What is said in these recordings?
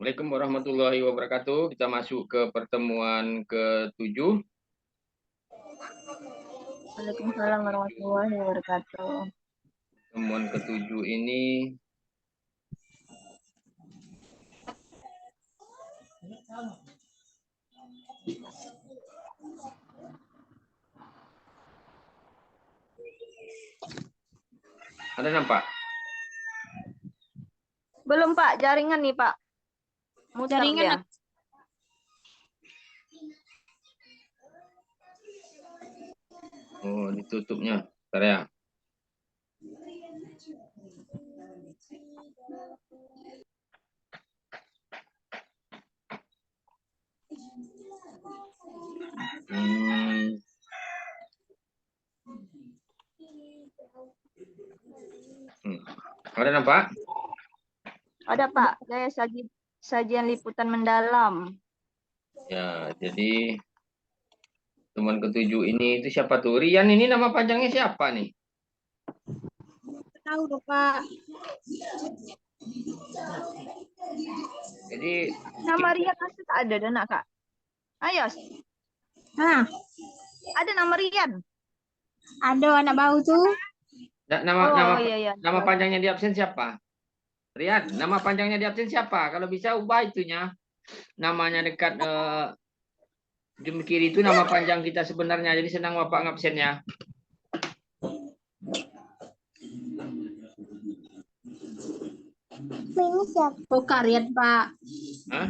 Assalamualaikum warahmatullahi wabarakatuh. Kita masuk ke pertemuan ke-7. Waalaikumsalam warahmatullahi wabarakatuh. Pertemuan ke-7 ini ada nampak? Belum Pak, jaringan nih Pak. Muter Jaringan dia. Oh, ditutupnya. Bentar ya. Ada nampak? Ada Pak, saya sajian liputan mendalam. Ya, jadi teman ke-7 ini itu siapa tuh? Rian ini nama panjangnya siapa nih? Tahu dong, Pak. Jadi Nama Rian asli tak ada dan Kak. Ayo. Nah, Ada nama Rian. ada anak bau tuh. Nama panjangnya di absen siapa? Rian, nama panjangnya di absen siapa? Kalau bisa ubah itunya. Namanya dekat jum kiri itu nama panjang kita sebenarnya. Jadi senang Bapak ngabsennya. Ini siapa? Oh, Rian, Pak. Hah?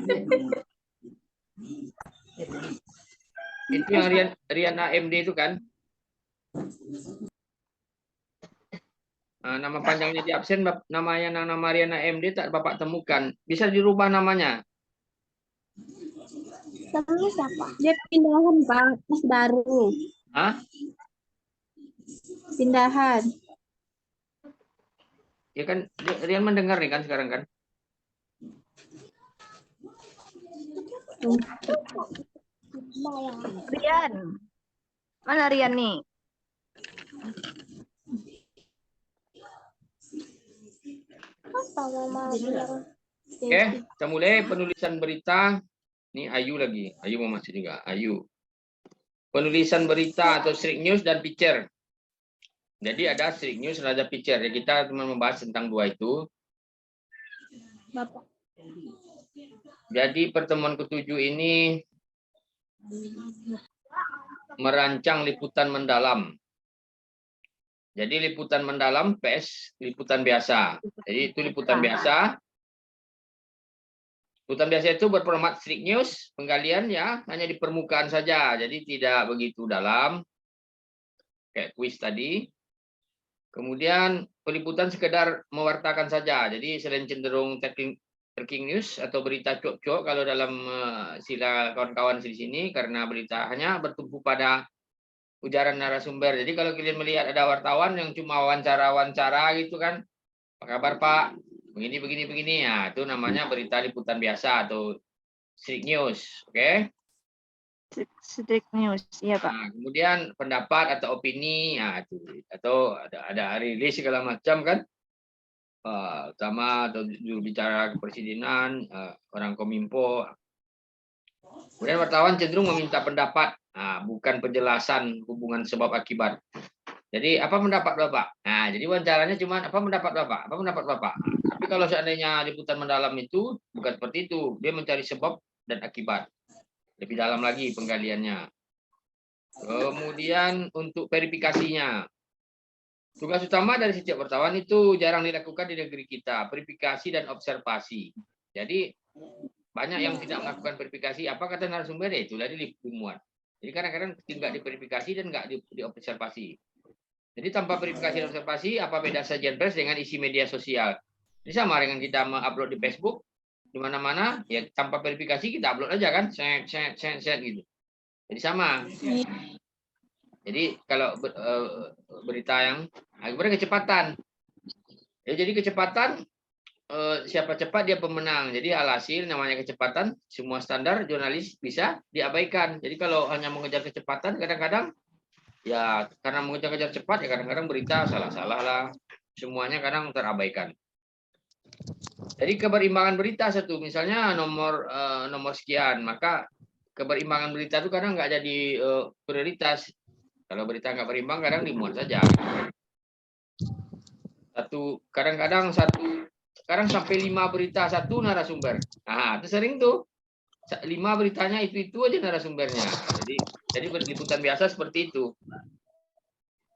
Itu yang Rian AMD itu kan? Nama panjangnya di absen, namanya nama Rian AMD tak Bapak temukan. Bisa dirubah namanya. Namanya siapa? Dia pindahan, Pak. Mas baru. Hah? Pindahan. Ya kan, Rian mendengar nih kan sekarang kan? Rian. Mana Rian nih? Oke, kita mulai penulisan berita. Ini Ayu lagi. Ayu mau masuk juga. Ayu. Penulisan berita atau street news dan picture. Jadi ada street news dan ada picture. Ya, kita cuma membahas tentang dua itu. Bapak. Jadi pertemuan ke-7 ini merancang liputan mendalam. Jadi liputan mendalam PS liputan biasa. Jadi itu liputan biasa. Liputan biasa itu berformat street news, penggalian ya, hanya di permukaan saja. Jadi tidak begitu dalam. Kayak kuis tadi. Kemudian peliputan sekedar mewartakan saja. Jadi selain cenderung tracking news atau berita cuap-cuap kalau dalam sila kawan-kawan di sini karena berita hanya bertumpu pada ujaran narasumber. Jadi kalau kalian melihat ada wartawan yang cuma wawancara-wawancara gitu kan, apa kabar Pak? Begini begini begini ya, itu namanya berita liputan biasa atau street news, oke? Street news, iya Pak. Nah, kemudian pendapat atau opini, ya itu atau ada rilis segala macam kan, utama atau juru bicara kepresidenan, orang Kominfo. Kemudian wartawan cenderung meminta pendapat, bukan penjelasan hubungan sebab akibat. Jadi apa pendapat Bapak? Nah, jadi wawancaranya cuma apa pendapat Bapak? Apa pendapat Bapak? Tapi kalau seandainya liputan mendalam itu bukan seperti itu, dia mencari sebab dan akibat. Lebih dalam lagi penggaliannya. Kemudian untuk verifikasinya. Tugas utama dari setiap wartawan itu jarang dilakukan di negeri kita, verifikasi dan observasi. Jadi banyak yang tidak melakukan verifikasi. Apa kata narasumber ya itu dari dimuat. Jadi kadang-kadang tidak diverifikasi dan nggak diobservasi. Jadi tanpa verifikasi dan observasi, apa beda sajian pers dengan isi media sosial? Ini sama dengan kita mengupload di Facebook, di mana-mana, ya tanpa verifikasi kita upload aja kan, set gitu. Jadi sama. Jadi kalau berita yang kemudian kecepatan. Ya, jadi kecepatan siapa cepat dia pemenang. Jadi alhasil namanya kecepatan semua standar jurnalis bisa diabaikan. Jadi kalau hanya mengejar kecepatan kadang-kadang ya karena mengejar-kejar cepat ya kadang-kadang berita salah-salah lah. Semuanya kadang terabaikan. Jadi keberimbangan berita satu, misalnya nomor sekian, maka keberimbangan berita itu kadang nggak jadi prioritas. Kalau berita nggak berimbang, kadang dimuat saja. Kadang-kadang sekarang sampai 5 berita satu narasumber. Nah, itu sering tuh 5 beritanya itu aja narasumbernya. Jadi liputan biasa seperti itu.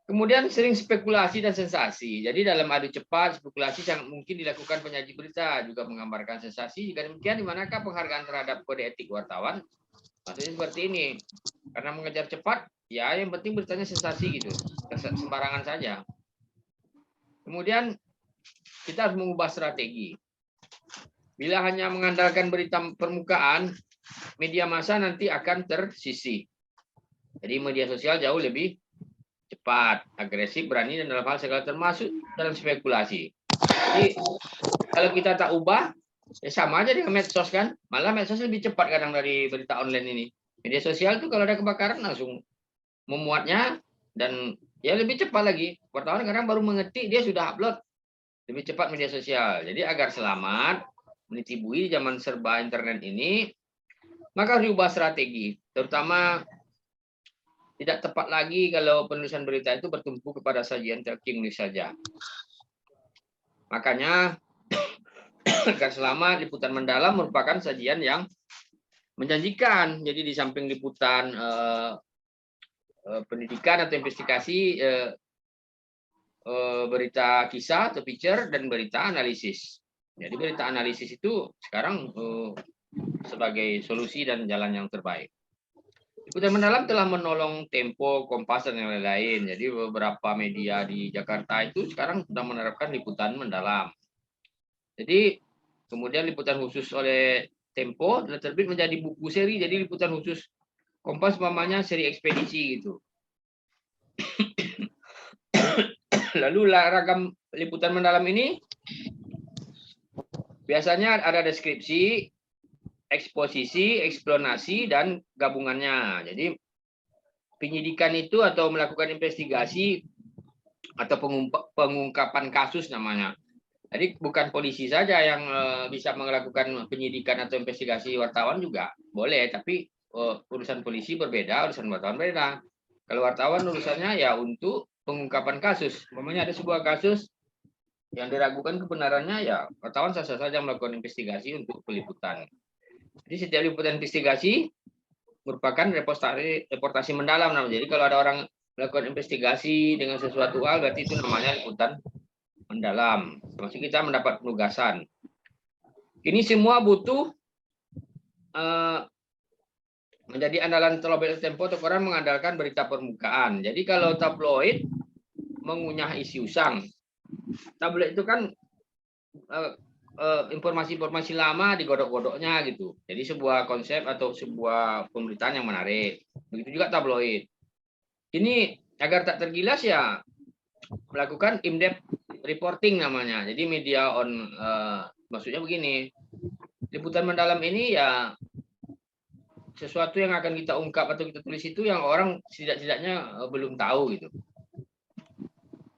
Kemudian sering spekulasi dan sensasi. Jadi dalam adu cepat, spekulasi yang mungkin dilakukan penyaji berita juga menggambarkan sensasi. Jika demikian, di manakah penghargaan terhadap kode etik wartawan? Maksudnya seperti ini. Karena mengejar cepat, ya yang penting beritanya sensasi gitu. Sembarangan saja. Kemudian kita harus mengubah strategi. Bila hanya mengandalkan berita permukaan, media massa nanti akan tersisih. Jadi media sosial jauh lebih cepat, agresif, berani, dan dalam hal segala termasuk dalam spekulasi. Jadi kalau kita tak ubah, ya sama aja dengan medsos kan. Malah medsos lebih cepat kadang dari berita online ini. Media sosial tuh kalau ada kebakaran langsung memuatnya, dan ya lebih cepat lagi. Wartawan kadang baru mengetik, dia sudah upload. Lebih cepat media sosial. Jadi agar selamat meniti bui zaman serba internet ini, maka harus diubah strategi. Terutama tidak tepat lagi kalau penulisan berita itu bertumpu kepada sajian tracking news saja. Makanya agar selamat, liputan mendalam merupakan sajian yang menjanjikan. Jadi di samping liputan pendidikan atau investigasi, berita kisah atau picture, dan berita analisis. Jadi berita analisis itu sekarang sebagai solusi dan jalan yang terbaik. Liputan mendalam telah menolong Tempo, Kompas, dan yang lain-lain. Jadi beberapa media di Jakarta itu sekarang sudah menerapkan liputan mendalam. Jadi kemudian liputan khusus oleh Tempo telah terbit menjadi buku seri. Jadi liputan khusus Kompas umpamanya seri ekspedisi gitu. Lalu ragam liputan mendalam ini biasanya ada deskripsi, eksposisi, eksplanasi, dan gabungannya. Jadi penyidikan itu atau melakukan investigasi atau pengungkapan kasus namanya. Jadi bukan polisi saja yang bisa melakukan penyidikan atau investigasi, wartawan juga boleh, tapi urusan polisi berbeda, urusan wartawan beda. Kalau wartawan urusannya ya untuk pengungkapan kasus. Umpamanya ada sebuah kasus yang diragukan kebenarannya, ya wartawan sah-sah saja melakukan investigasi untuk peliputan. Jadi setiap liputan investigasi merupakan reportasi mendalam namanya. Jadi kalau ada orang melakukan investigasi dengan sesuatu hal, berarti itu namanya liputan mendalam. Termasuk kita mendapat penugasan. Ini semua butuh menjadi andalan tabloid Tempo atau koran mengandalkan berita permukaan. Jadi kalau tabloid mengunyah isi usang, tabloid itu kan informasi-informasi lama digodok-godoknya gitu. Jadi sebuah konsep atau sebuah pemberitaan yang menarik. Begitu juga tabloid. Ini agar tak tergilas ya melakukan in-depth reporting namanya. Jadi media on, maksudnya begini. Liputan mendalam ini ya sesuatu yang akan kita ungkap atau kita tulis itu yang orang setidaknya belum tahu gitu.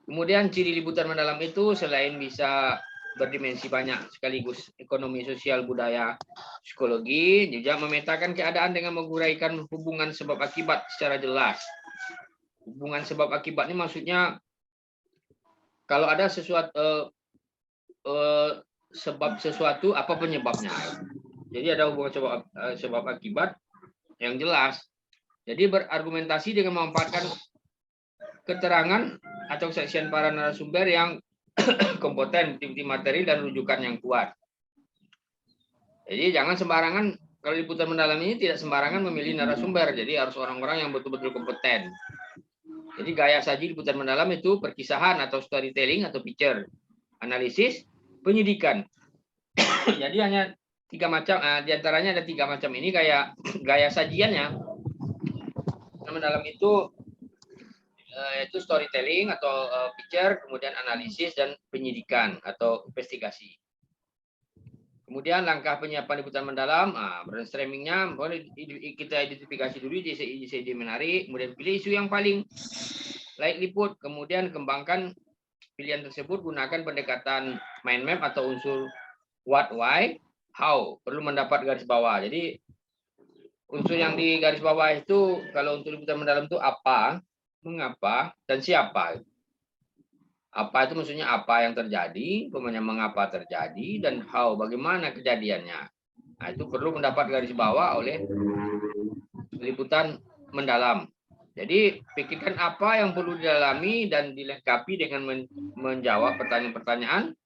Kemudian ciri liputan mendalam itu selain bisa berdimensi banyak sekaligus ekonomi, sosial, budaya, psikologi, juga memetakan keadaan dengan menguraikan hubungan sebab akibat secara jelas. Hubungan sebab akibat ini maksudnya kalau ada sesuatu sebab sesuatu, apa penyebabnya. Jadi ada hubungan sebab akibat yang jelas. Jadi berargumentasi dengan memanfaatkan keterangan atau kesaksian para narasumber yang kompeten, bukti materi, dan rujukan yang kuat. Jadi jangan sembarangan, kalau liputan mendalam ini tidak sembarangan memilih narasumber. Jadi harus orang-orang yang betul-betul kompeten. Jadi gaya saji liputan mendalam itu perkisahan atau storytelling atau picture, analisis, penyidikan. Jadi hanya 3 macam, diantaranya ada 3 macam ini kayak gaya sajiannya. Mendalam itu storytelling atau picture, kemudian analisis dan penyidikan atau investigasi. Kemudian langkah penyiapan liputan mendalam, brainstormingnya boleh kita identifikasi dulu ide menarik, kemudian pilih isu yang paling layak liput, kemudian kembangkan pilihan tersebut, gunakan pendekatan mind map atau unsur what, why, how. Perlu mendapat garis bawah. Jadi unsur yang di garis bawah itu kalau untuk liputan mendalam itu apa, mengapa, dan siapa. Apa itu maksudnya apa yang terjadi, kemudian mengapa terjadi, dan how, bagaimana kejadiannya. Nah, itu perlu mendapat garis bawah oleh liputan mendalam. Jadi pikirkan apa yang perlu didalami dan dilengkapi dengan menjawab pertanyaan-pertanyaan.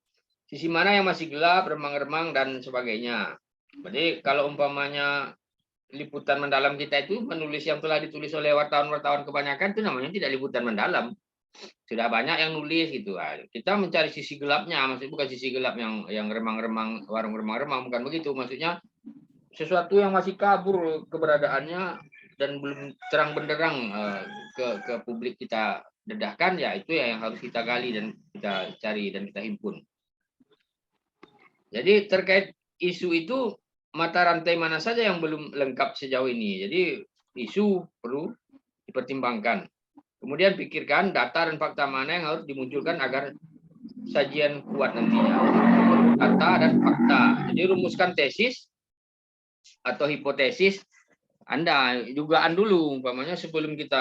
Sisi mana yang masih gelap, remang-remang, dan sebagainya. Jadi kalau umpamanya liputan mendalam kita itu menulis yang telah ditulis oleh wartawan-wartawan kebanyakan itu namanya tidak liputan mendalam. Sudah banyak yang nulis gitu. Kita mencari sisi gelapnya, maksudnya bukan sisi gelap yang remang-remang, warung remang-remang, bukan begitu. Maksudnya sesuatu yang masih kabur keberadaannya dan belum terang benderang ke publik kita dedahkan, ya itu ya yang harus kita gali dan kita cari dan kita himpun. Jadi terkait isu itu mata rantai mana saja yang belum lengkap sejauh ini. Jadi isu perlu dipertimbangkan. Kemudian pikirkan data dan fakta mana yang harus dimunculkan agar sajian kuat nantinya. Data dan fakta. Jadi rumuskan tesis atau hipotesis. Anda dugaan dulu, umpamanya sebelum kita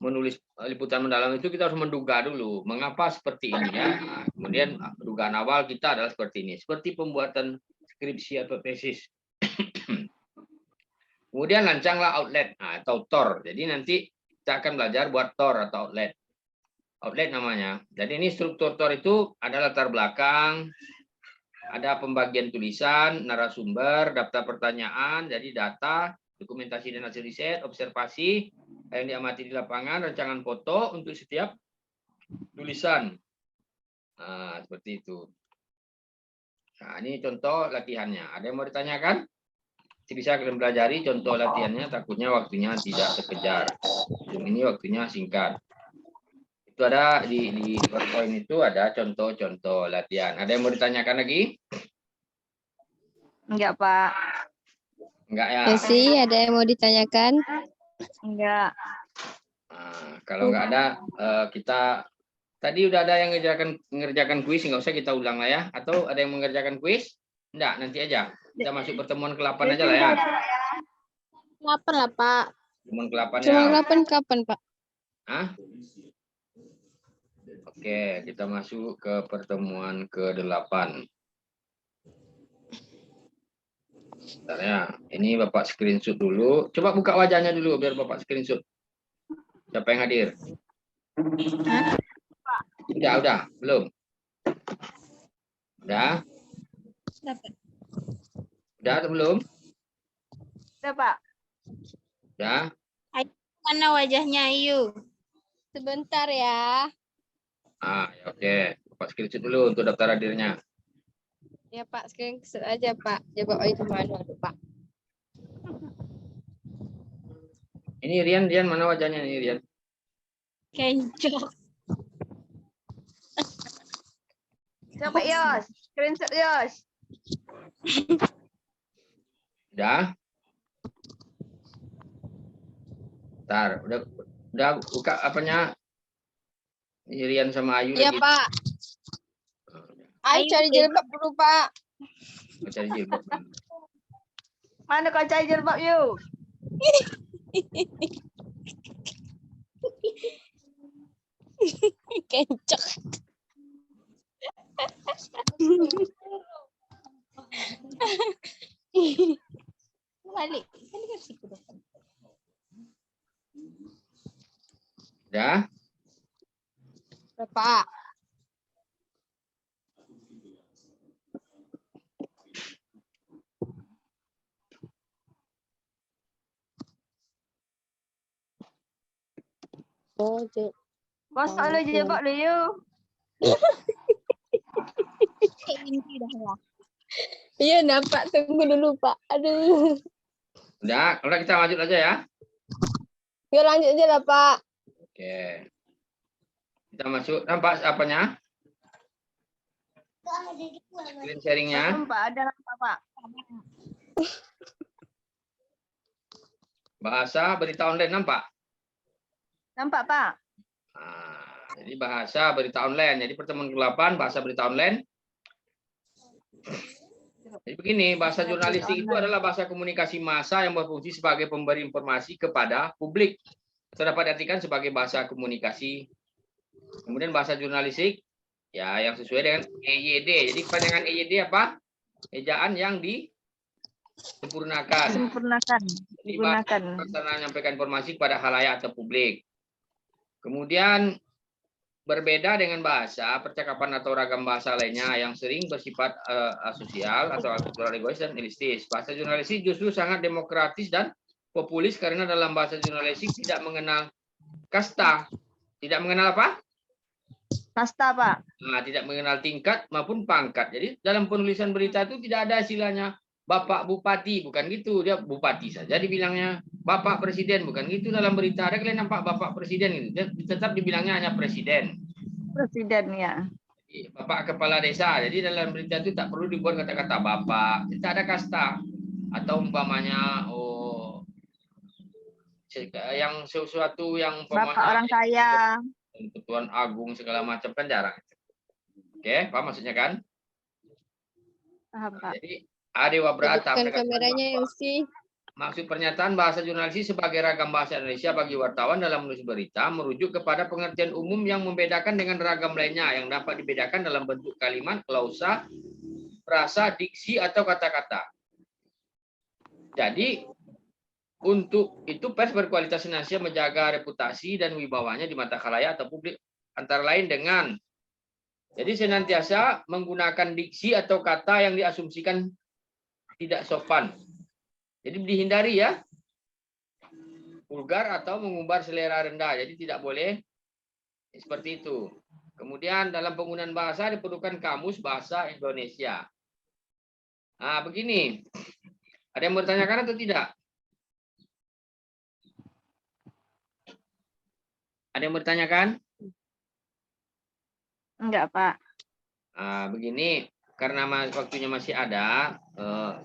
menulis liputan mendalam itu kita harus menduga dulu mengapa seperti ini ya. Nah, kemudian dugaan awal kita adalah seperti ini, seperti pembuatan skripsi atau tesis. Kemudian lancanglah outlet atau TOR. Jadi nanti kita akan belajar buat TOR atau outlet. Outlet namanya. Jadi ini struktur TOR itu ada latar belakang, ada pembagian tulisan, narasumber, daftar pertanyaan, jadi data, dokumentasi dan hasil riset, observasi, yang diamati di lapangan, rancangan foto untuk setiap tulisan. Nah, seperti itu. Nah, ini contoh latihannya. Ada yang mau ditanyakan? Bisa kalian pelajari contoh latihannya, takutnya waktunya tidak terkejar. Ini waktunya singkat. Itu ada di PowerPoint itu ada contoh-contoh latihan. Ada yang mau ditanyakan lagi? Enggak, Pak. Enggak ya? Sih, ada yang mau ditanyakan? Enggak. Nah, kalau enggak ada, kita tadi udah ada yang mengerjakan kuis, nggak usah kita ulang lah ya. Atau ada yang mengerjakan kuis? Enggak, nanti aja. Kita masuk pertemuan ke-8 aja lah ya. 8 lah, Pak. Pertemuan ke-8 ya. Cuma 8 kapan, Pak? Hah? Oke, kita masuk ke pertemuan ke-8. Bentar ya. Ini Bapak screenshot dulu. Coba buka wajahnya dulu biar Bapak screenshot. Siapa yang hadir? Udah, belum? Udah? Udah atau belum? Udah, Pak. Udah? Mana wajahnya, Ayu? Sebentar ya. Ya, oke. Bapak screenshot dulu untuk daftar hadirnya. Ya, Pak. Screenshot aja, Pak. Coba Ayu kemana, Pak? Ini Rian, mana wajahnya nih Rian? Kencok. Coba, Yos. Screenshot, Yos. Udah? Ntar, udah buka apanya? Ini Rian sama Ayu Iya, lagi. Pak. Ayo cari jilbab dulu, Pak. Mau cari jilbab. Mana kau cari jilbab, yuk? Kencok. Balik. Udah? Pak. Oh, Kosok lu jilbab lu, yuk. Iya, nampak. Tunggu dulu, Pak. Aduh. Udah, kalau kita lanjut aja ya. Yuk lanjut aja lah, Pak. Oke. Kita masuk, nampak apanya? Screen sharingnya. Nampak, ada nampak, Pak. Bahasa berita online nampak? Nampak, Pak. Nah, jadi bahasa berita online. Jadi pertemuan ke-8 bahasa berita online. Jadi begini, bahasa Melalui jurnalistik itu online. adalah bahasa komunikasi massa yang berfungsi sebagai pemberi informasi kepada publik. Itu dapat diartikan sebagai bahasa komunikasi. Kemudian bahasa jurnalistik, ya yang sesuai dengan EYD. Jadi kepanjangan EYD apa? Ejaan yang disempurnakan. Sempurnakan. Jadi bahasa Digunakan. menyampaikan informasi kepada khalayak atau publik. Kemudian berbeda dengan bahasa, percakapan atau ragam bahasa lainnya yang sering bersifat asosial atau kultural egois dan elitistis. Bahasa jurnalistik justru sangat demokratis dan populis karena dalam bahasa jurnalistik tidak mengenal kasta. Tidak mengenal apa? Kasta, Pak. Nah, tidak mengenal tingkat maupun pangkat. Jadi dalam penulisan berita itu tidak ada istilahnya Bapak Bupati, bukan gitu. Dia Bupati saja dibilangnya. Bapak Presiden, bukan gitu dalam berita. Ada kalian nampak Bapak Presiden gitu. Dia tetap dibilangnya hanya Presiden. Presiden, ya. Bapak Kepala Desa. Jadi dalam berita itu tak perlu dibuat kata-kata Bapak. Tidak ada kasta. Atau umpamanya yang sesuatu yang Bapak umpamanya orang kaya. Tuan Agung segala macam kan jarang. Oke, paham maksudnya kan? Paham, Pak. Jadi Adewa Brata Hidupkan kameranya yang sih. maksud pernyataan bahasa jurnalistik sebagai ragam bahasa Indonesia bagi wartawan dalam menulis berita merujuk kepada pengertian umum yang membedakan dengan ragam lainnya yang dapat dibedakan dalam bentuk kalimat, klausa, frasa, diksi atau kata-kata. Jadi untuk itu pers berkualitas Indonesia menjaga reputasi dan wibawanya di mata khalayak atau publik antara lain dengan jadi senantiasa menggunakan diksi atau kata yang diasumsikan tidak sopan. Jadi dihindari ya vulgar atau mengumbar selera rendah. Jadi tidak boleh seperti itu. Kemudian dalam penggunaan bahasa diperlukan kamus bahasa Indonesia. Nah, begini. Ada yang bertanyakan atau tidak? Ada yang bertanyakan? Enggak, Pak. Nah, begini, karena waktunya masih ada,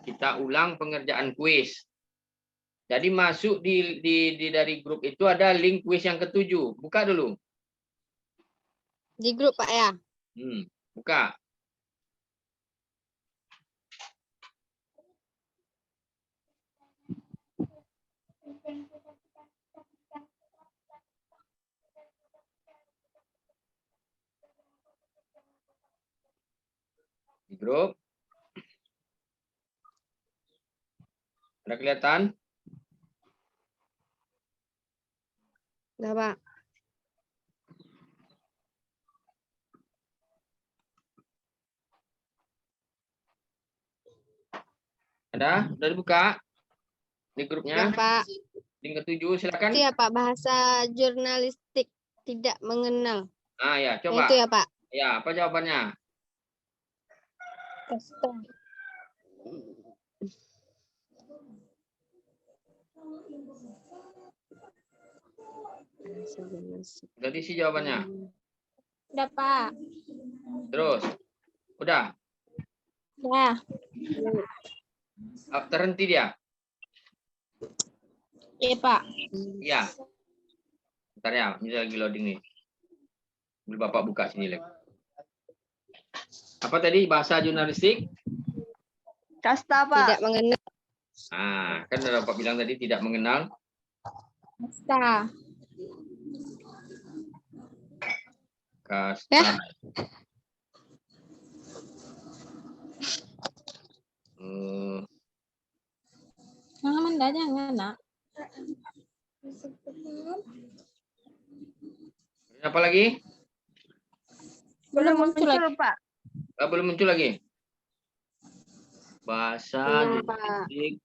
kita ulang pengerjaan kuis. Jadi masuk di dari grup itu ada link kuis yang ke-7. Buka dulu. Di grup Pak ya. Buka. Di grup. Ada kelihatan? Udah Pak. Ada? Sudah dibuka? Di grupnya? Udah Pak. Link ke-7, silakan. Itu ya Pak, bahasa jurnalistik tidak mengenal. Nah, ya, Nah, coba. itu ya Pak. Ya, apa jawabannya? Kasta. Udah diisi jawabannya. Udah Pak. Terus. Udah. Ya. Terhenti dia. Iya Pak. Iya. Bentar ya, ini lagi loading nih. Boleh Bapak buka sini lagi. Apa tadi bahasa jurnalistik? Kasta, Pak. Tidak mengenal. Nah, kan udah Bapak bilang tadi tidak mengenal Kasta. kasta. Ya. Jangan nak. Apa lagi? Belum muncul, Pak. Belum muncul lagi. Bahasa Belum, Pak. jurnalistik.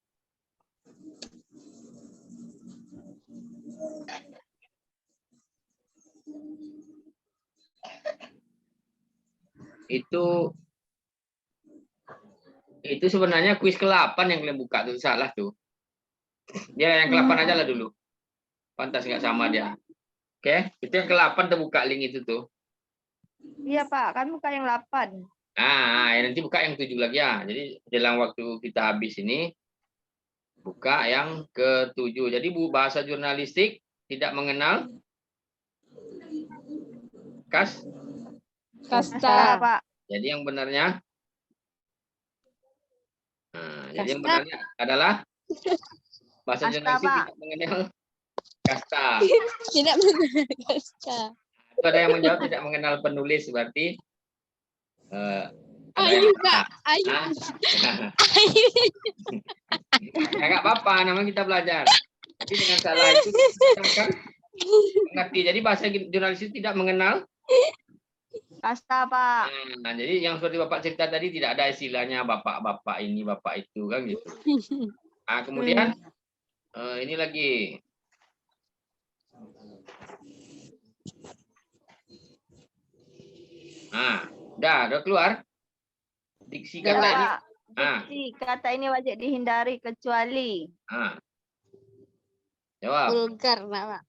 Itu sebenarnya kuis ke-8 yang kalian buka tuh salah tuh. Dia yang ke-8 aja lah dulu. Pantas nggak sama dia. Oke, itu yang ke-8 terbuka link itu tuh. Iya, Pak. Kan buka yang 8. Nah, nanti buka yang 7 lagi ya. Jadi dalam waktu kita habis ini buka yang ke-7. Jadi bahasa jurnalistik tidak mengenal Kasta, Pak. Jadi yang benarnya jadi yang Kasta. benarnya adalah bahasa Kasta, jurnalistik Pak. tidak mengenal kasta. Tidak mengenal kasta. Itu ada yang menjawab tidak mengenal penulis, berarti ada Ayu yang Kak, Ayu. ah, Ayu. ya nggak apa-apa, namanya kita belajar. Tapi dengan salah itu kita akan mengerti. Jadi bahasa jurnalistik tidak mengenal. Kasta, Pak. Nah, jadi yang seperti Bapak cerita tadi tidak ada istilahnya bapak-bapak ini, bapak itu kan gitu. Nah, kemudian ini lagi. Nah, udah keluar. Diksi Udah, kata Ya, ini. Pak. Ah. Diksi kata ini wajib dihindari kecuali Ah. Jawab. Vulgar, Pak.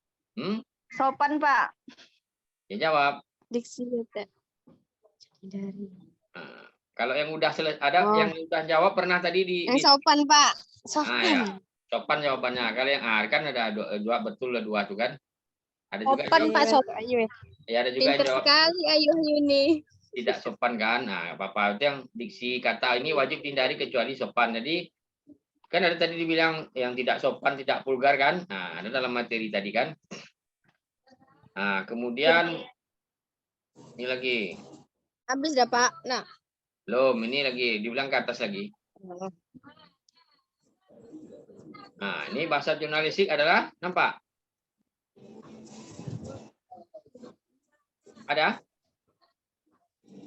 sopan, Pak. Ya jawab. Diksi kata. Dari. Nah, kalau yang udah ada yang udah jawab pernah tadi Yang sopan, Pak. Ah, Sopan. ya. Sopan jawabannya. Kalau yang kan ada dua betul, ada dua tuh kan. Ada juga Sopan, yang Pak. jawab, Sopan. Ayu. ya ada juga yang Pinter jawab sekali Ayu ini. tidak sopan kan. Nah, apa-apa itu yang diksi kata ini wajib dihindari kecuali sopan. Jadi kan ada tadi dibilang yang tidak sopan, tidak vulgar kan. Nah, ada dalam materi tadi kan. Nah, kemudian ini lagi. Habis dah, Pak. Nah. Belum, ini lagi diulang ke atas lagi. Nah, ini bahasa jurnalistik adalah, nampak? Ada?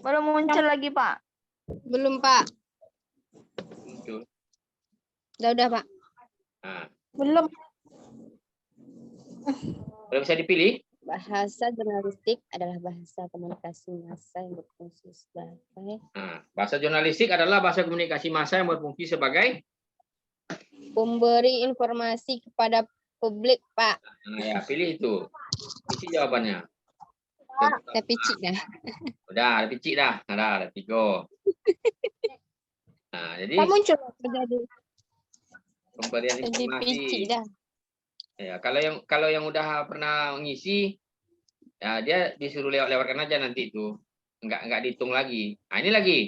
Baru muncul lagi, Pak. Belum, Pak. Muncul. Udah, Pak. Nah, Belum. belum bisa dipilih? Bahasa jurnalistik adalah bahasa komunikasi massa yang berfungsi sebagai Nah, bahasa jurnalistik adalah bahasa komunikasi massa yang berfungsi sebagai pemberi informasi kepada publik, Pak. nah, ya, pilih itu. Isi jawabannya. Saya picik dah. Udah, ada picik dah. Ada 3. Nah, jadi muncul jadi pemberian picik informasi. dah. Ya, kalau yang udah pernah mengisi, ya dia disuruh lewatkan aja nanti itu. Enggak dihitung lagi. Nah, ini lagi.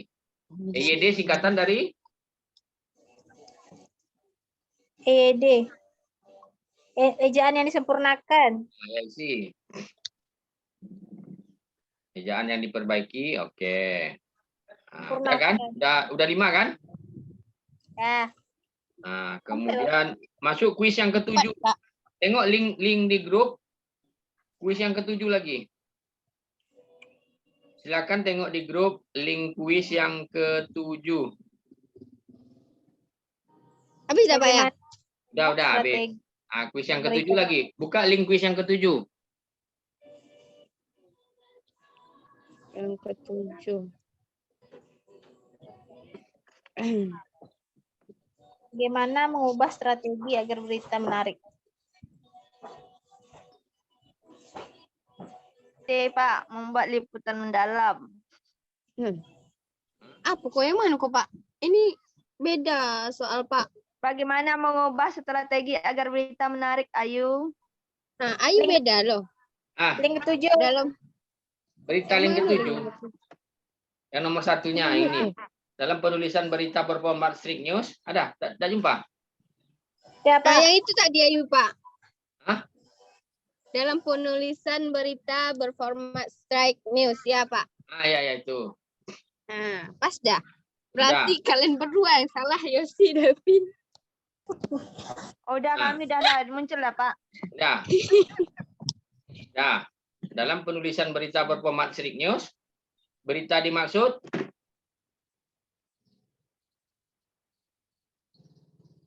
EYD singkatan dari EYD. Ejaan yang disempurnakan. ya sih. Ejaan yang diperbaiki, oke. Nah, udah kan? Udah 5 kan? Ya. Nah, kemudian masuk kuis yang ke-7. Tengok link di grup. Kuis yang ke-7 lagi. Silakan tengok di grup link kuis yang ke-7. Habis dah, Pak ya? Udah habis. Ah, kuis yang ke-7 lagi. Buka link kuis yang ke-7. Yang ke-7. Bagaimana mengubah strategi agar berita menarik? Pak, membuat liputan mendalam. Kok yang mana kok, Pak? Ini beda soal, Pak. Bagaimana mengubah strategi agar berita menarik, Ayu? Nah, Ayu beda loh. Link ke-7. Dalam Berita link ke-7. Yang nomor satunya ini. Dalam penulisan berita berformat strict news, ada? Tak jumpa? Ya, Pak. yang itu tadi Ayu, Pak. Hah? Dalam penulisan berita berformat strike news, ya, Pak. Ya itu. Nah, pas dah. Berarti kalian berdua yang salah, Yosi, Davin. Udah, kami dah muncul lah, Pak. Dah. Dah. Dalam penulisan berita berformat strict news, berita dimaksud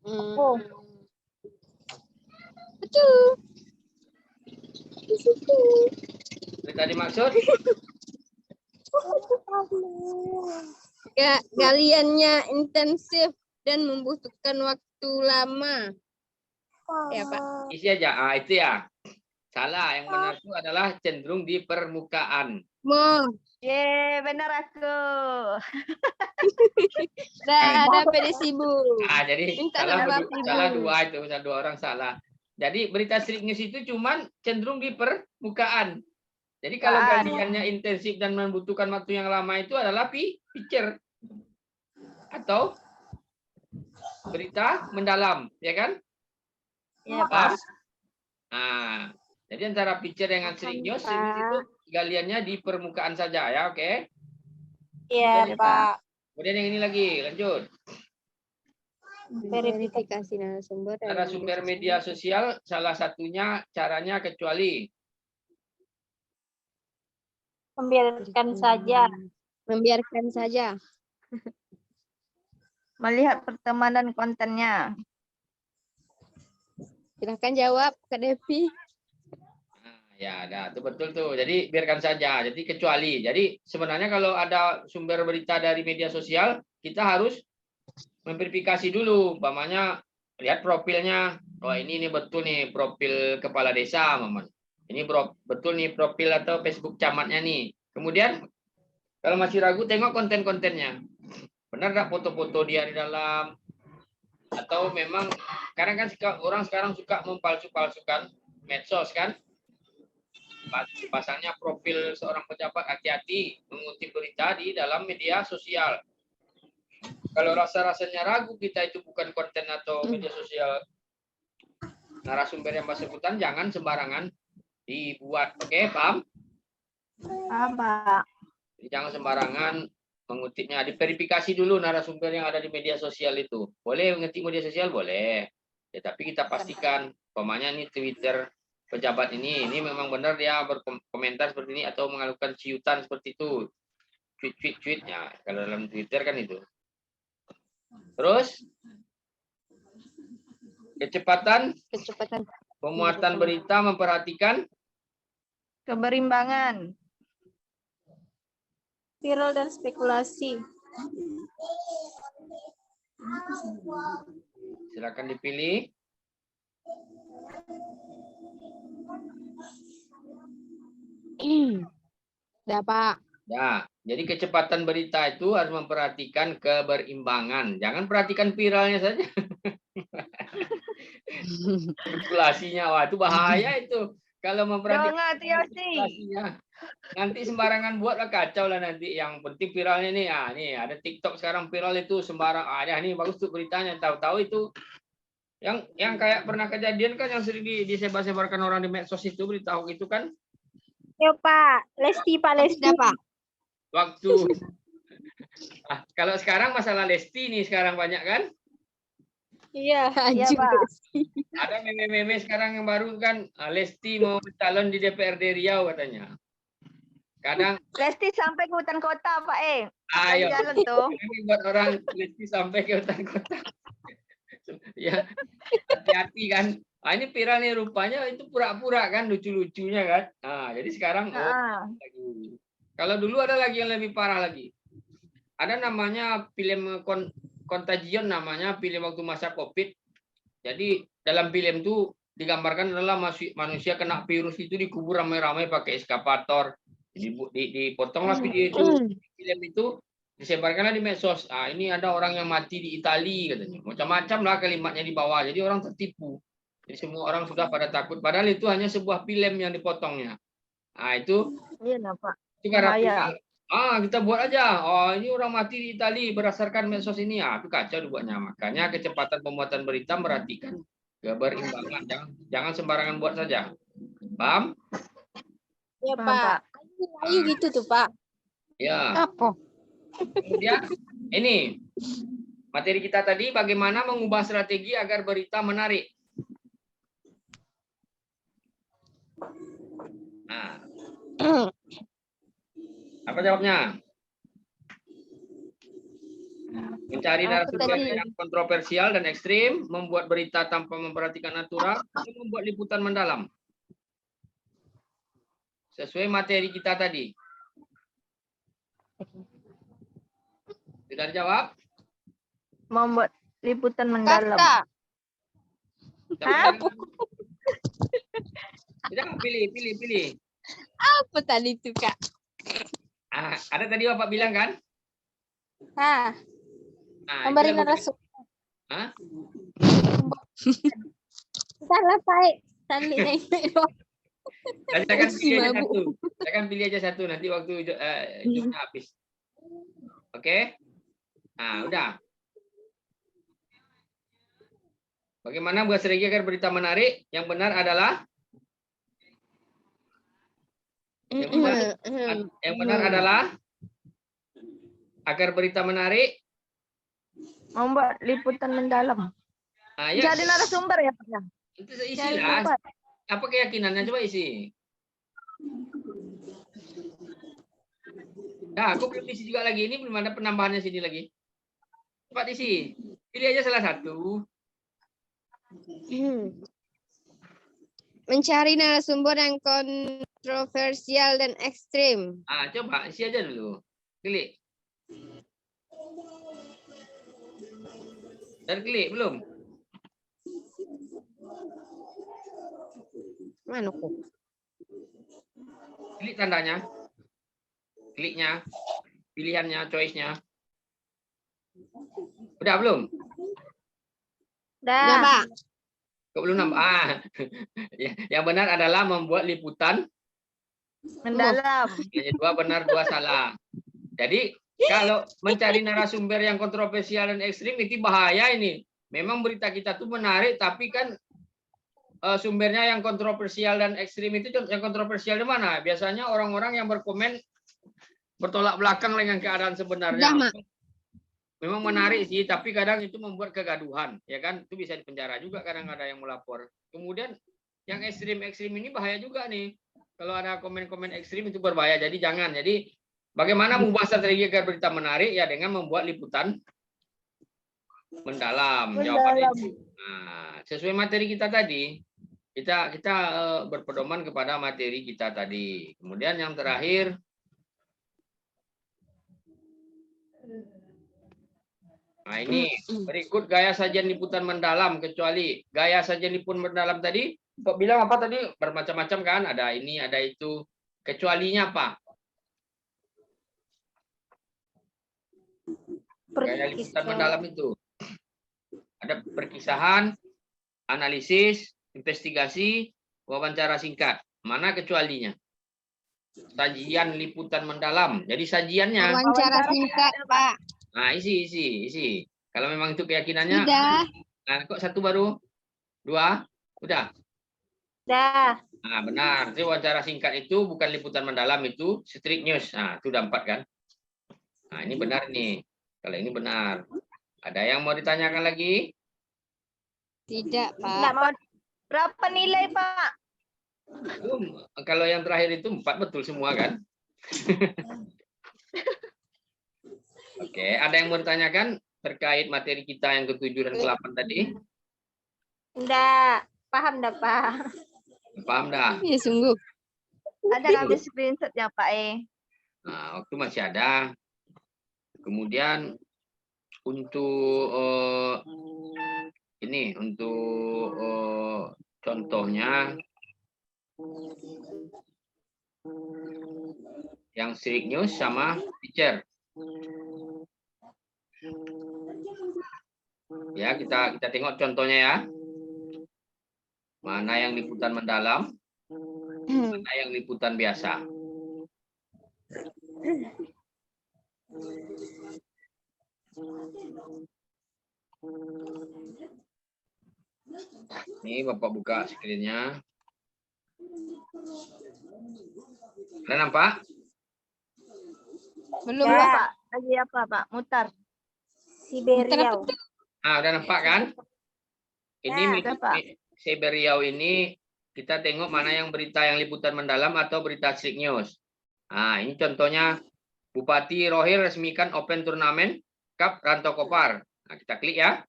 Betul. Di situ. berita dimaksud Galiannya intensif dan membutuhkan waktu lama. Ya, Pak. isi aja. Itu ya. Salah. Yang benar itu adalah cenderung di permukaan. Benar aku. Dah pada sibuk. Jadi salah dua orang salah. Jadi berita strict news itu cuman cenderung di permukaan. Jadi kalau galiannya intensif dan membutuhkan waktu yang lama itu adalah picture atau berita mendalam, ya kan? Ya, Paham? Pak. Nah, jadi antara picture dengan string news itu galiannya di permukaan saja ya, oke? Iya, Oke, Pak. Kemudian yang ini lagi, lanjut. Verifikasi narasumber dari Narasumber media sosial salah satunya caranya kecuali Membiarkan saja. Membiarkan saja. Melihat pertemanan kontennya. Silahkan jawab, Kak Devi. Nah, ya, ada itu betul tuh. Jadi biarkan saja. Jadi kecuali. Jadi sebenarnya kalau ada sumber berita dari media sosial, kita harus memverifikasi dulu. Umpamanya lihat profilnya. Wah, ini betul nih profil kepala desa, Maman. Ini betul nih profil atau Facebook camatnya nih. Kemudian kalau masih ragu, tengok konten-kontennya. Benar nggak foto-foto dia di dalam? Atau memang karena kan orang sekarang suka mempalsu-palsukan medsos kan? Pasangnya profil seorang pejabat, hati-hati mengutip berita di dalam media sosial. Kalau rasa-rasanya ragu kita itu bukan konten atau media sosial narasumber yang bersangkutan, jangan sembarangan dibuat. Oke, paham? Paham, Pak. Jadi jangan sembarangan mengutipnya. Diverifikasi dulu narasumber yang ada di media sosial itu. Boleh mengetik media sosial? Boleh. Ya, tapi kita pastikan, umpamanya ini Twitter pejabat ini memang benar dia berkomentar seperti ini atau mengalukan ciutan seperti itu. Tweet-tweet-tweetnya. Kalau dalam Twitter kan itu. Terus, kecepatan pemuatan berita memperhatikan Keberimbangan. Viral dan spekulasi. silakan dipilih. Ya, Pak. Ya, jadi kecepatan berita itu harus memperhatikan keberimbangan. Jangan perhatikan viralnya saja. Spekulasinya, wah itu bahaya itu. Kalau memperhatikan Jangan, Tiosi. spekulasinya, nanti sembarangan buatlah kacau lah nanti. Yang penting viralnya nih, nih ada TikTok sekarang viral itu sembarang. Ada nih bagus tuh beritanya. Tahu-tahu itu yang kayak pernah kejadian kan yang sering disebar-sebarkan orang di medsos itu berita hoax itu kan Yo, Pak. Lesti, Pak Lesti. Pak. waktu kalau sekarang masalah Lesti nih sekarang banyak kan? Iya. Iya, Pak. Ada meme-meme sekarang yang baru kan, Lesti mau calon di DPRD Riau katanya. Kadang Lesti sampai ke hutan kota, Pak. ayo Jalan tuh. ini buat orang Lesti sampai ke hutan kota. Ya, hati-hati kan. Ah, ini viral nih rupanya itu pura-pura kan lucu-lucunya kan. Nah, jadi sekarang lagi. Kalau dulu ada lagi yang lebih parah lagi. Ada namanya film Contagion namanya, film waktu masa Covid. Jadi dalam film itu digambarkan adalah manusia kena virus itu dikubur ramai-ramai pakai eskavator. Dipotonglah video itu. Film itu disebarkanlah di medsos. Ah, ini ada orang yang mati di Italia katanya. Macam-macam lah kalimatnya di bawah. Jadi orang tertipu. Jadi semua orang sudah pada takut. Padahal itu hanya sebuah film yang dipotongnya. Ah, itu Iya, Pak. juga Bahaya. kita buat aja. Oh, ini orang mati di Italia berdasarkan medsos ini. Itu kacau dibuatnya. Makanya kecepatan pembuatan berita merhatikan keberimbangan. Jangan sembarangan buat saja. Paham? Ya, Paham, Pak. Ayo gitu tuh, Pak. Ya. Apa? Kemudian ini materi kita tadi bagaimana mengubah strategi agar berita menarik. Nah, apa jawabnya? Mencari narasumber yang kontroversial dan ekstrim, membuat berita tanpa memperhatikan aturan, dan membuat liputan mendalam. Sesuai materi kita tadi. Sudah dijawab? Membuat liputan mendalam. Kakak. Tidak, pilih. Apa tadi itu, Kak? Ada tadi Bapak bilang kan? Memberi narasumber. Salah, Pak. Saya akan pilih aja satu nanti waktu hidupnya habis. Oke? Nah, udah. Bagaimana membuat strategi agar berita menarik? Yang benar adalah yang benar adalah agar berita menarik. Membuat liputan mendalam. Nah, ya, Cari narasumber ya Pak. Ya? itu Cari isilah. tempat. Apa keyakinannya? Coba isi. Nah, aku belum isi juga lagi. Ini belum ada penambahannya sini lagi. Cepat isi. Pilih aja salah satu. Mencari narasumber yang kontroversial dan ekstrim. Ah, coba isi aja dulu. Klik. Dan klik belum? Mana kok? Klik tandanya. Kliknya. Pilihannya, choice-nya. Udah belum? Udah, Dah. Pak. Kok belum nambah? Yang benar adalah membuat liputan. Mendalam. Yang dua benar, dua salah. Jadi kalau mencari narasumber yang kontroversial dan ekstrim itu bahaya ini. Memang berita kita tuh menarik, tapi kan sumbernya yang kontroversial dan ekstrim itu yang kontroversial di mana? Biasanya orang-orang yang berkomen bertolak belakang dengan keadaan sebenarnya. Udah, Mak. Memang menarik sih, tapi kadang itu membuat kegaduhan, ya kan? Itu bisa dipenjara juga kadang ada yang melapor. Kemudian yang ekstrim-ekstrim ini bahaya juga nih. Kalau ada komen-komen ekstrim itu berbahaya, jadi jangan. Jadi bagaimana mengubah strategi agar berita menarik? Ya dengan membuat liputan mendalam. Jawabannya itu. Nah, sesuai materi kita tadi, kita berpedoman kepada materi kita tadi. Kemudian yang terakhir, nah ini berikut gaya sajian liputan mendalam, kecuali gaya sajian liputan mendalam tadi kok bilang apa tadi, bermacam-macam kan, ada ini ada itu, kecualinya apa? Gaya liputan mendalam itu ada perkisahan, analisis, investigasi, wawancara singkat. Mana kecualinya? Sajian liputan mendalam. Jadi sajiannya. Wawancara singkat, Pak. Nah, isi. Kalau memang itu keyakinannya. Udah. Nah, kok satu baru? Dua? Udah. Dah. Nah, benar. Jadi wawancara singkat itu bukan liputan mendalam, itu street news. Nah, itu udah 4 kan? Nah, ini benar nih. Kalau ini benar. Ada yang mau ditanyakan lagi? Tidak, Pak. Nggak mau. Berapa nilai Pak? Kalau yang terakhir itu 4 betul semua kan? Oke, ada yang mau ditanyakan terkait materi kita yang ke-7 dan ke-8 tadi? Dah. Paham dah, Pak. Paham dah? Ya, sungguh. Ada ngambil screenshotnya Pak Nah, waktu masih ada. Kemudian untuk ini, untuk contohnya yang street news sama picture. Ya, kita tengok contohnya ya. Mana yang liputan mendalam, mana yang liputan biasa. Ini Bapak buka screen-nya. Udah nampak? Belum, Ya, Pak. Pak. Lagi apa Pak? Mutar. Siberia. Nah, udah nampak kan? Ini Ya, udah, Pak. Siberiau ini kita tengok mana yang berita yang liputan mendalam atau berita street news. Nah, ini contohnya Bupati Rohil resmikan Open Turnamen Cup Rantau Kopar. Nah, kita klik ya.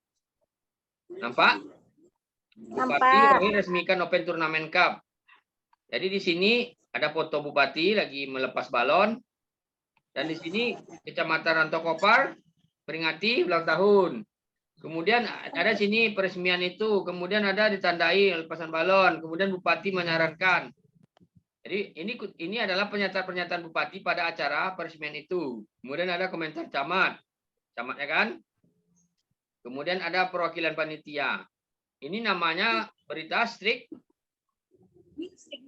Nampak? Bupati Rohil resmikan Open Turnamen Cup. Jadi di sini ada foto Bupati lagi melepas balon. Dan di sini Kecamatan Rantau Kopar peringati ulang tahun. Kemudian ada sini peresmian itu, kemudian ada ditandai lepasan balon, kemudian Bupati menyarankan. Jadi ini adalah pernyataan Bupati pada acara peresmian itu. Kemudian ada komentar camatnya kan. Kemudian ada perwakilan panitia. Ini namanya berita street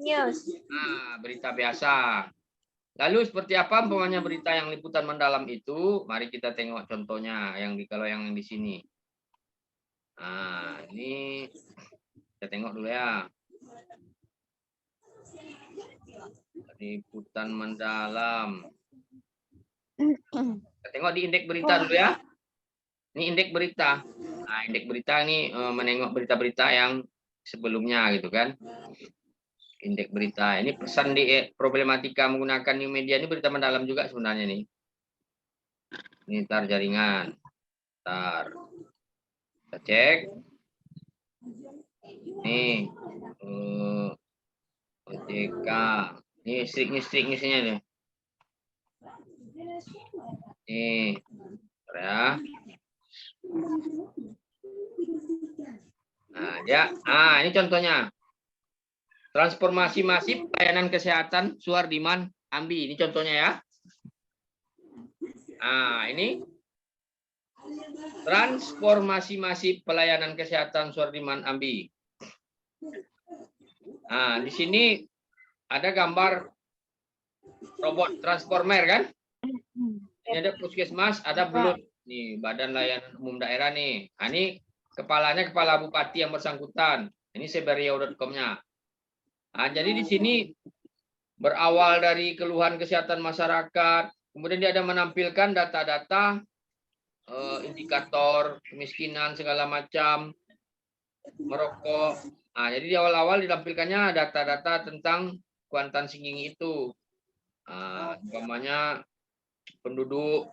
News. Nah, berita biasa. Lalu seperti apa umpamanya berita yang liputan mendalam itu? Mari kita tengok contohnya kalau yang di sini. Nah, ini kita tengok dulu ya. Liputan mendalam. Kita tengok di indeks berita dulu ya. Ini indeks berita. Nah, indeks berita ini menengok berita-berita yang sebelumnya gitu kan. Indeks berita. Ini pesan di problematika menggunakan new media ini berita mendalam juga sebenarnya nih. Ini tar jaringan. Tar. Kita cek. Nih. OJK. Ini strik isinya nih. Nih. Ya. Nah, ya. Ini contohnya. Transformasi masif pelayanan kesehatan Suhardiman Ambi. Ini contohnya ya. Nah, ini transformasi masif pelayanan kesehatan Suhardiman Ambi. Nah, di sini ada gambar robot transformer kan? Ini ada puskesmas, ada belut. Nih, Badan Layanan Umum Daerah nih. Nah, ini kepalanya kepala bupati yang bersangkutan. Ini seberiau.com-nya. Nah, jadi di sini berawal dari keluhan kesehatan masyarakat, kemudian dia ada menampilkan data-data indikator kemiskinan segala macam, merokok. Nah, jadi di awal-awal ditampilkannya data-data tentang Kuantan Singing itu. Nah, umpamanya penduduk.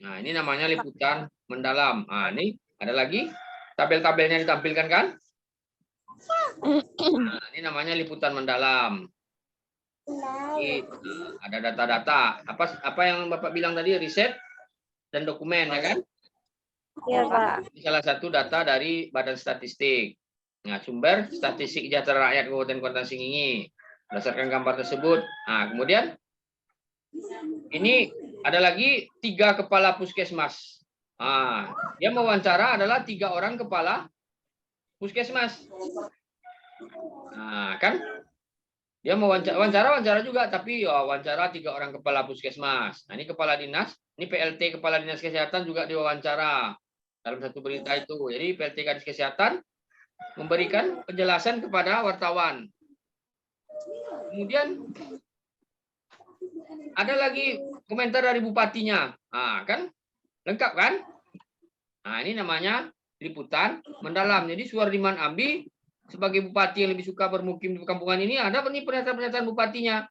Nah, ini namanya liputan mendalam. Nah, ini ada lagi tabel-tabelnya ditampilkan kan? Nah, ini namanya liputan mendalam. Ini, ada data-data. Apa yang Bapak bilang tadi, riset dan dokumen ya kan? Iya, Pak. Ini salah satu data dari Badan Statistik. Nah, sumber statistik kesejahteraan rakyat Kabupaten Kuantan Singingi. Berdasarkan gambar tersebut. Nah, kemudian ini ada lagi 3 kepala puskesmas. Nah, dia mewawancara adalah 3 orang kepala puskesmas. Nah, kan dia wawancara juga, tapi wawancara 3 orang kepala puskesmas. Nah, ini kepala dinas, ini PLT kepala dinas kesehatan juga diwawancara dalam satu berita itu. Jadi PLT Kadis Kesehatan memberikan penjelasan kepada wartawan. Kemudian ada lagi komentar dari bupatinya. Nah, kan lengkap kan? Nah, ini namanya liputan mendalam. Jadi Suhardiman Ambi sebagai bupati yang lebih suka bermukim di perkampungan ini, ada nih pernyataan-pernyataan bupatinya.